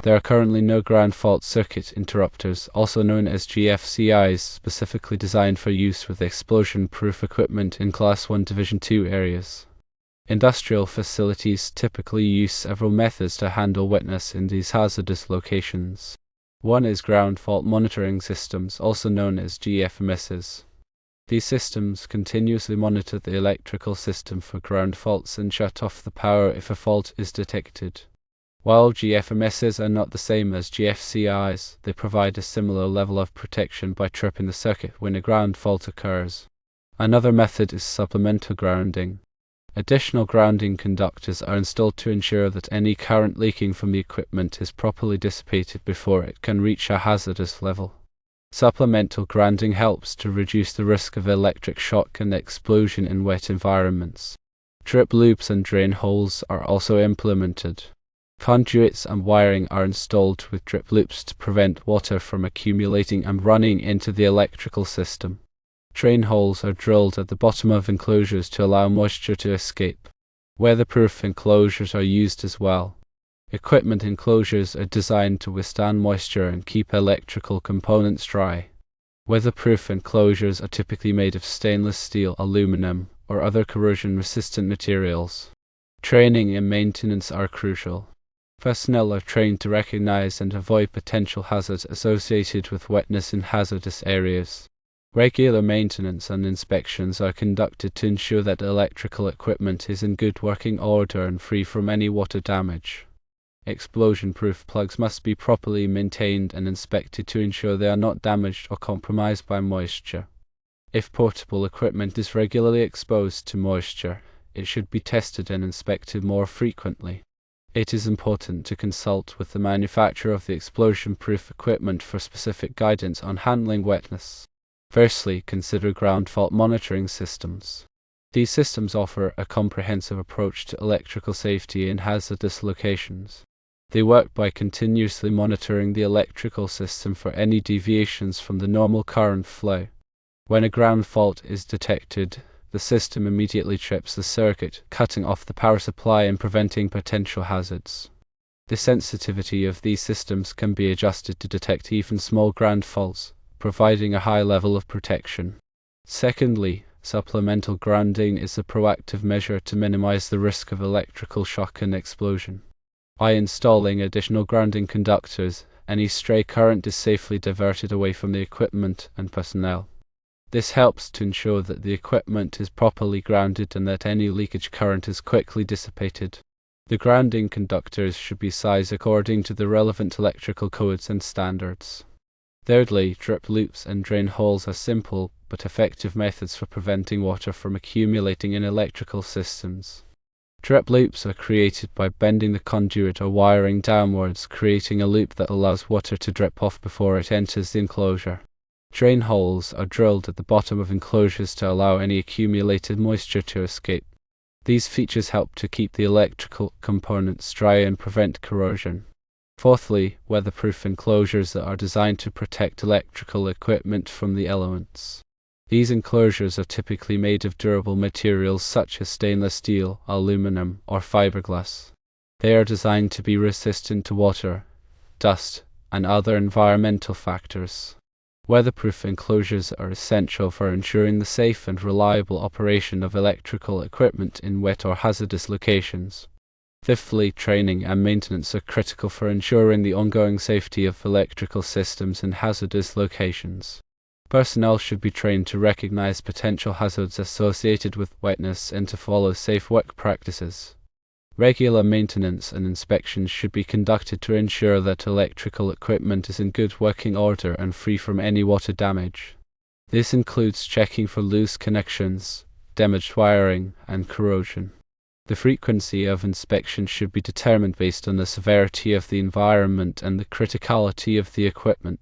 There are currently no ground fault circuit interrupters, also known as GFCIs, specifically designed for use with explosion-proof equipment in Class 1 Division 2 areas. Industrial facilities typically use several methods to handle wetness in these hazardous locations. One is ground fault monitoring systems, also known as GFMSs. These systems continuously monitor the electrical system for ground faults and shut off the power if a fault is detected. While GFMSs are not the same as GFCIs, they provide a similar level of protection by tripping the circuit when a ground fault occurs. Another method is supplemental grounding. Additional grounding conductors are installed to ensure that any current leaking from the equipment is properly dissipated before it can reach a hazardous level. Supplemental grounding helps to reduce the risk of electric shock and explosion in wet environments. Drip loops and drain holes are also implemented. Conduits and wiring are installed with drip loops to prevent water from accumulating and running into the electrical system. Drain holes are drilled at the bottom of enclosures to allow moisture to escape. Weatherproof enclosures are used as well. Equipment enclosures are designed to withstand moisture and keep electrical components dry. Weatherproof enclosures are typically made of stainless steel, aluminum, or other corrosion-resistant materials. Training and maintenance are crucial. Personnel are trained to recognize and avoid potential hazards associated with wetness in hazardous areas. Regular maintenance and inspections are conducted to ensure that electrical equipment is in good working order and free from any water damage. Explosion-proof plugs must be properly maintained and inspected to ensure they are not damaged or compromised by moisture. If portable equipment is regularly exposed to moisture, it should be tested and inspected more frequently. It is important to consult with the manufacturer of the explosion-proof equipment for specific guidance on handling wetness. Firstly, consider ground fault monitoring systems. These systems offer a comprehensive approach to electrical safety in hazardous locations. They work by continuously monitoring the electrical system for any deviations from the normal current flow. When a ground fault is detected, the system immediately trips the circuit, cutting off the power supply and preventing potential hazards. The sensitivity of these systems can be adjusted to detect even small ground faults, providing a high level of protection. Secondly, supplemental grounding is a proactive measure to minimize the risk of electrical shock and explosion. By installing additional grounding conductors, any stray current is safely diverted away from the equipment and personnel. This helps to ensure that the equipment is properly grounded and that any leakage current is quickly dissipated. The grounding conductors should be sized according to the relevant electrical codes and standards. Thirdly, drip loops and drain holes are simple but effective methods for preventing water from accumulating in electrical systems. Drip loops are created by bending the conduit or wiring downwards, creating a loop that allows water to drip off before it enters the enclosure. Drain holes are drilled at the bottom of enclosures to allow any accumulated moisture to escape. These features help to keep the electrical components dry and prevent corrosion. Fourthly, weatherproof enclosures that are designed to protect electrical equipment from the elements. These enclosures are typically made of durable materials such as stainless steel, aluminum, or fiberglass. They are designed to be resistant to water, dust, and other environmental factors. Weatherproof enclosures are essential for ensuring the safe and reliable operation of electrical equipment in wet or hazardous locations. Fifthly, training and maintenance are critical for ensuring the ongoing safety of electrical systems in hazardous locations. Personnel should be trained to recognize potential hazards associated with wetness and to follow safe work practices. Regular maintenance and inspections should be conducted to ensure that electrical equipment is in good working order and free from any water damage. This includes checking for loose connections, damaged wiring, and corrosion. The frequency of inspection should be determined based on the severity of the environment and the criticality of the equipment.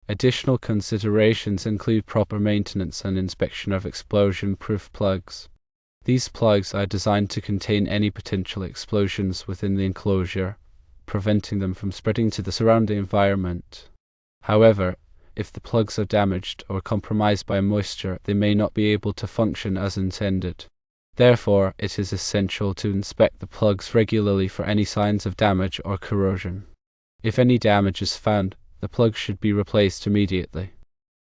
Additional considerations include proper maintenance and inspection of explosion-proof plugs. These plugs are designed to contain any potential explosions within the enclosure, preventing them from spreading to the surrounding environment. However, if the plugs are damaged or compromised by moisture, they may not be able to function as intended. Therefore, it is essential to inspect the plugs regularly for any signs of damage or corrosion. If any damage is found, the plug should be replaced immediately.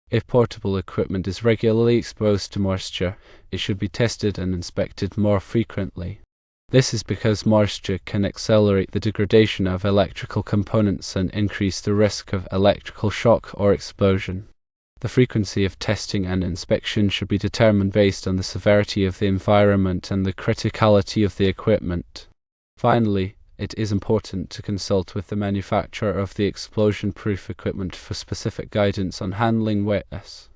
If portable equipment is regularly exposed to moisture, it should be tested and inspected more frequently. This is because moisture can accelerate the degradation of electrical components and increase the risk of electrical shock or explosion. The frequency of testing and inspection should be determined based on the severity of the environment and the criticality of the equipment. Finally, it is important to consult with the manufacturer of the explosion-proof equipment for specific guidance on handling wetness.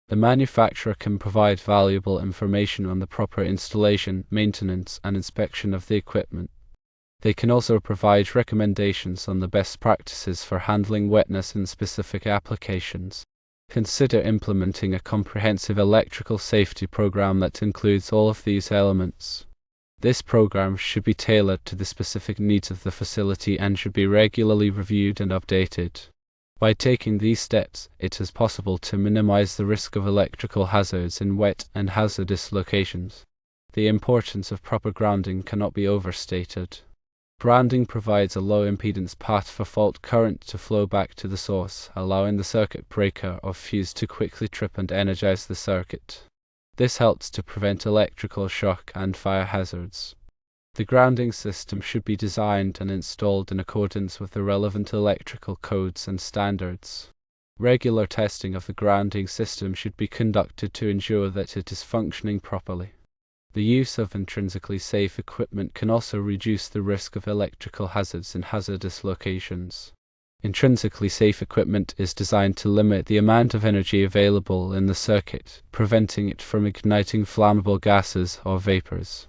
The manufacturer can provide valuable information on the proper installation, maintenance, and inspection of the equipment. They can also provide recommendations on the best practices for handling wetness in specific applications. Consider implementing a comprehensive electrical safety program that includes all of these elements. This program should be tailored to the specific needs of the facility and should be regularly reviewed and updated. By taking these steps, it is possible to minimize the risk of electrical hazards in wet and hazardous locations. The importance of proper grounding cannot be overstated. Grounding provides a low impedance path for fault current to flow back to the source, allowing the circuit breaker or fuse to quickly trip and energize the circuit. This helps to prevent electrical shock and fire hazards. The grounding system should be designed and installed in accordance with the relevant electrical codes and standards. Regular testing of the grounding system should be conducted to ensure that it is functioning properly. The use of intrinsically safe equipment can also reduce the risk of electrical hazards in hazardous locations. Intrinsically safe equipment is designed to limit the amount of energy available in the circuit, preventing it from igniting flammable gases or vapors.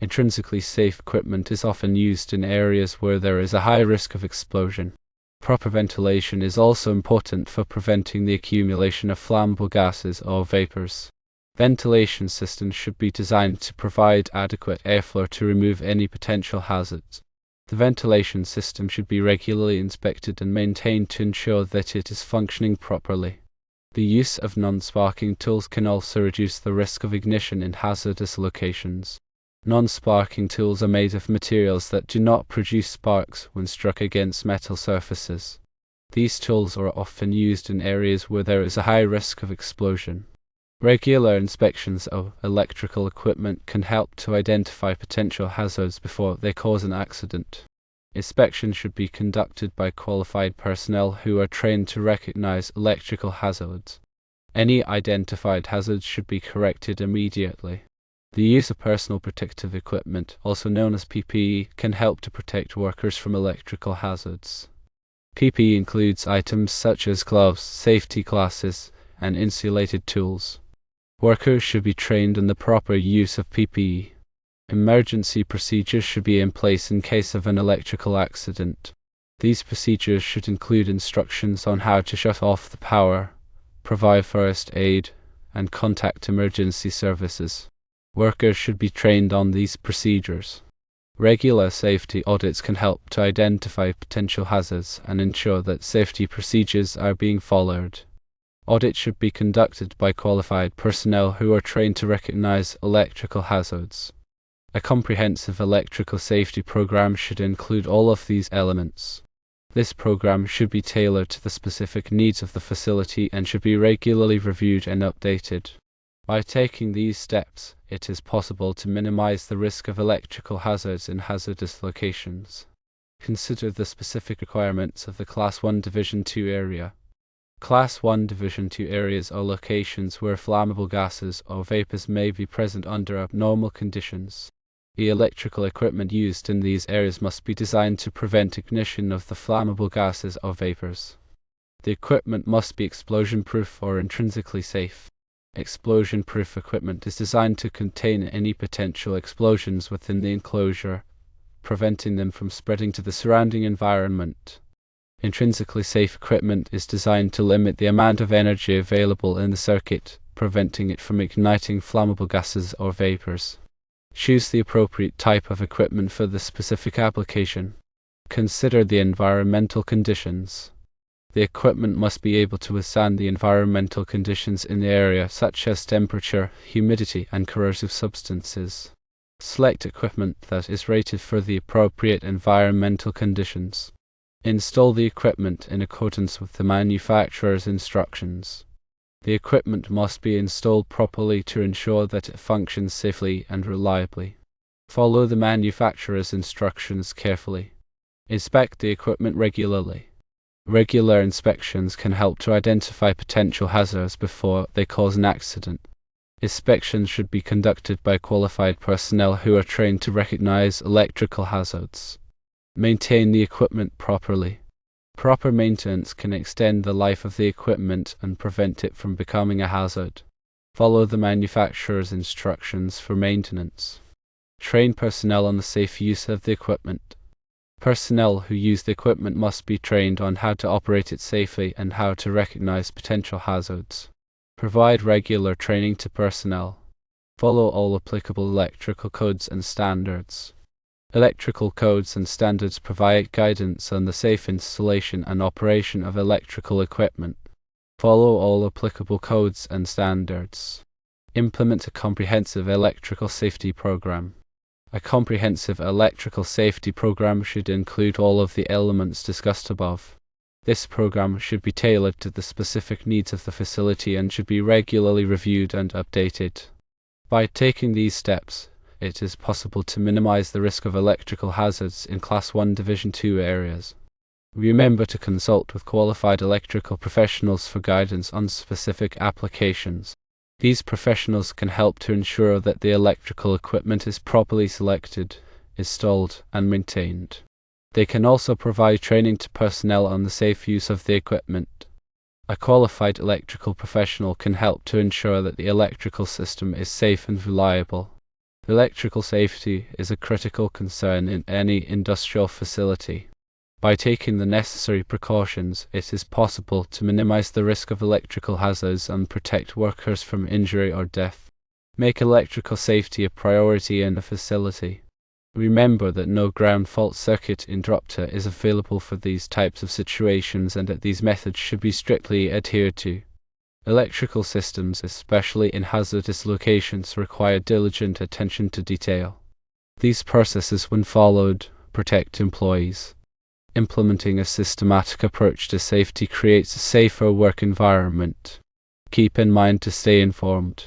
Intrinsically safe equipment is often used in areas where there is a high risk of explosion. Proper ventilation is also important for preventing the accumulation of flammable gases or vapors. Ventilation systems should be designed to provide adequate airflow to remove any potential hazards. The ventilation system should be regularly inspected and maintained to ensure that it is functioning properly. The use of non-sparking tools can also reduce the risk of ignition in hazardous locations. Non-sparking tools are made of materials that do not produce sparks when struck against metal surfaces. These tools are often used in areas where there is a high risk of explosion. Regular inspections of electrical equipment can help to identify potential hazards before they cause an accident. Inspection should be conducted by qualified personnel who are trained to recognize electrical hazards. Any identified hazards should be corrected immediately. The use of personal protective equipment, also known as PPE, can help to protect workers from electrical hazards. PPE includes items such as gloves, safety glasses, and insulated tools. Workers should be trained in the proper use of PPE. Emergency procedures should be in place in case of an electrical accident. These procedures should include instructions on how to shut off the power, provide first aid, and contact emergency services. Workers should be trained on these procedures. Regular safety audits can help to identify potential hazards and ensure that safety procedures are being followed. Audits should be conducted by qualified personnel who are trained to recognize electrical hazards. A comprehensive electrical safety program should include all of these elements. This program should be tailored to the specific needs of the facility and should be regularly reviewed and updated. By taking these steps, it is possible to minimize the risk of electrical hazards in hazardous locations. Consider the specific requirements of the Class 1 Division 2 area. Class 1 Division 2 areas are locations where flammable gases or vapors may be present under abnormal conditions. The electrical equipment used in these areas must be designed to prevent ignition of the flammable gases or vapors. The equipment must be explosion-proof or intrinsically safe. Explosion-proof equipment is designed to contain any potential explosions within the enclosure, preventing them from spreading to the surrounding environment. Intrinsically safe equipment is designed to limit the amount of energy available in the circuit, preventing it from igniting flammable gases or vapors. Choose the appropriate type of equipment for the specific application. Consider the environmental conditions. The equipment must be able to withstand the environmental conditions in the area, such as temperature, humidity, and corrosive substances. Select equipment that is rated for the appropriate environmental conditions. Install the equipment in accordance with the manufacturer's instructions. The equipment must be installed properly to ensure that it functions safely and reliably. Follow the manufacturer's instructions carefully. Inspect the equipment regularly. Regular inspections can help to identify potential hazards before they cause an accident. Inspections should be conducted by qualified personnel who are trained to recognize electrical hazards. Maintain the equipment properly. Proper maintenance can extend the life of the equipment and prevent it from becoming a hazard. Follow the manufacturer's instructions for maintenance. Train personnel on the safe use of the equipment. Personnel who use the equipment must be trained on how to operate it safely and how to recognize potential hazards. Provide regular training to personnel. Follow all applicable electrical codes and standards. Electrical codes and standards provide guidance on the safe installation and operation of electrical equipment. Follow all applicable codes and standards. Implement a comprehensive electrical safety program. A comprehensive electrical safety program should include all of the elements discussed above. This program should be tailored to the specific needs of the facility and should be regularly reviewed and updated. By taking these steps, it is possible to minimize the risk of electrical hazards in Class 1 Division 2 areas. Remember to consult with qualified electrical professionals for guidance on specific applications. These professionals can help to ensure that the electrical equipment is properly selected, installed, and maintained. They can also provide training to personnel on the safe use of the equipment. A qualified electrical professional can help to ensure that the electrical system is safe and reliable. Electrical safety is a critical concern in any industrial facility. By taking the necessary precautions, it is possible to minimize the risk of electrical hazards and protect workers from injury or death. Make electrical safety a priority in a facility. Remember that no ground fault circuit interrupter is available for these types of situations and that these methods should be strictly adhered to. Electrical systems, especially in hazardous locations, require diligent attention to detail. These processes, when followed, protect employees. Implementing a systematic approach to safety creates a safer work environment. Keep in mind to stay informed.